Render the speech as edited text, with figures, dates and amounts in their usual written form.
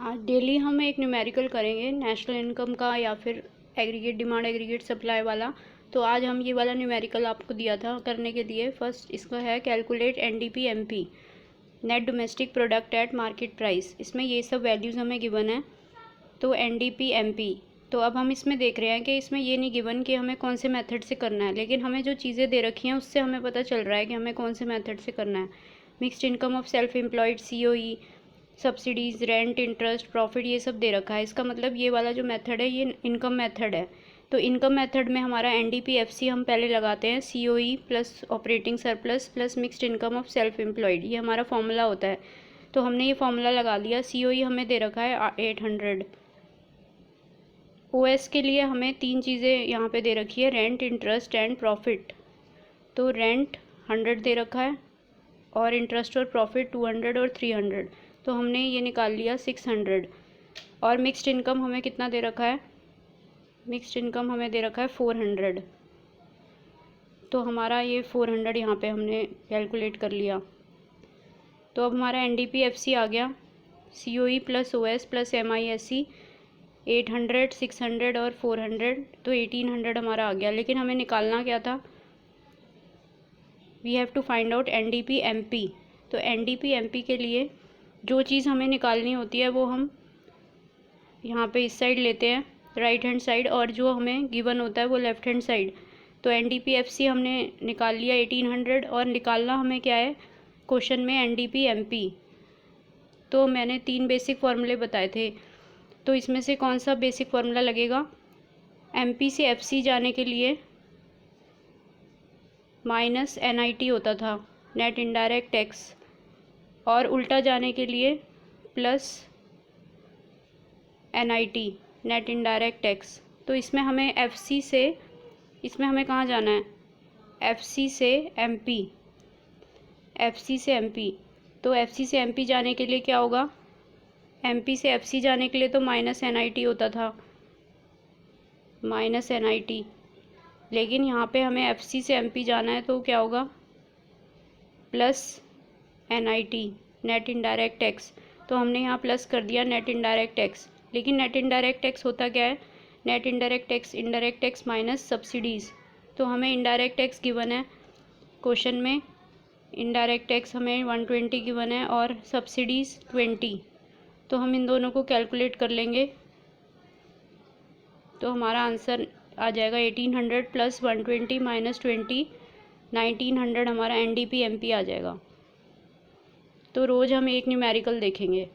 आज डेली हम एक न्यूमेरिकल करेंगे नेशनल इनकम का या फिर एग्रीगेट डिमांड एग्रीगेट सप्लाई वाला। तो आज हम ये वाला न्यूमेरिकल आपको दिया था करने के लिए। फर्स्ट इसका है calculate NDP MP net domestic product at market price. इसमें ये सब वैल्यूज़ हमें गिवन है। तो एनडीपी एमपी तो अब हम इसमें देख रहे हैं कि इसमें ये नहीं गिवन कि हमें कौन से मेथड से करना है, लेकिन हमें जो चीज़ें दे रखी हैं उससे हमें पता चल रहा है कि हमें कौन से मेथड से करना है। Mixed income of self employed, COE, subsidies, rent, interest, profit, ये सब दे रखा है। इसका मतलब ये वाला जो मेथड है ये इनकम मेथड है। तो इनकम मेथड में हमारा एनडीपी-एफसी हम पहले लगाते हैं, COE plus operating surplus plus mixed income of self employed, ये हमारा फॉर्मूला होता है। तो हमने ये फॉर्मूला लगा लिया। सीओई हमें दे रखा है 800। ओएस के लिए हमें तीन चीज़ें यहाँ पे दे रखी है, रेंट, इंटरेस्ट एंड प्रॉफिट। तो रेंट 100 दे रखा है और इंटरेस्ट और प्रॉफिट 200 और 300। तो हमने ये निकाल लिया 600। और मिक्स्ड इनकम हमें कितना दे रखा है, मिक्स्ड इनकम हमें दे रखा है 400। तो हमारा ये 400 यहाँ पे हमने कैलकुलेट कर लिया। तो अब हमारा एनडीपी-एफसी आ गया, सीओई प्लस ओएस प्लस एमआईएससी 800, 600 और 400, तो 1800 हमारा आ गया। लेकिन हमें निकालना क्या था, we have to find out NDP MP. तो एनडीपी एमपी के लिए जो चीज़ हमें निकालनी होती है वो हम यहाँ पे इस साइड लेते हैं, राइट हैंड साइड, और जो हमें गिवन होता है वो लेफ़्ट हैंड साइड। तो एनडीपी-एफसी हमने निकाल लिया 1800 और निकालना हमें क्या है क्वेश्चन में, एनडीपी-एमपी। तो मैंने 3 बेसिक फार्मूले बताए थे, तो इसमें से कौन सा बेसिक फार्मूला लगेगा। एमपी से एफसी जाने के लिए माइनस एनआईटी होता था, नेट इनडायरेक्ट टैक्स, और उल्टा जाने के लिए plus NIT, net indirect tax. तो इसमें हमें एफसी से, इसमें हमें कहाँ जाना है, एफसी से एमपी, एफसी से एमपी। तो एफसी से एमपी जाने के लिए क्या होगा, एमपी से एफसी जाने के लिए तो माइनस एनआईटी होता था, माइनस एनआईटी। लेकिन यहाँ पे हमें एफसी से एमपी जाना है तो क्या होगा, plus NIT, net indirect tax. तो हमने यहाँ प्लस कर दिया नेट इनडायरेक्ट टैक्स। लेकिन नेट इनडायरेक्ट टैक्स होता क्या है, net indirect tax, indirect tax minus subsidies. तो हमें इनडायरेक्ट टैक्स गिवन है क्वेश्चन में, इनडायरेक्ट टैक्स हमें 120 गिवन है और सब्सिडीज़ 20। तो हम इन दोनों को कैलकुलेट कर लेंगे तो हमारा आंसर आ जाएगा 1800 प्लस 120 माइनस 20, 1900 हमारा एनडीपी एमपी आ जाएगा। तो रोज़ हम एक न्यूमेरिकल देखेंगे।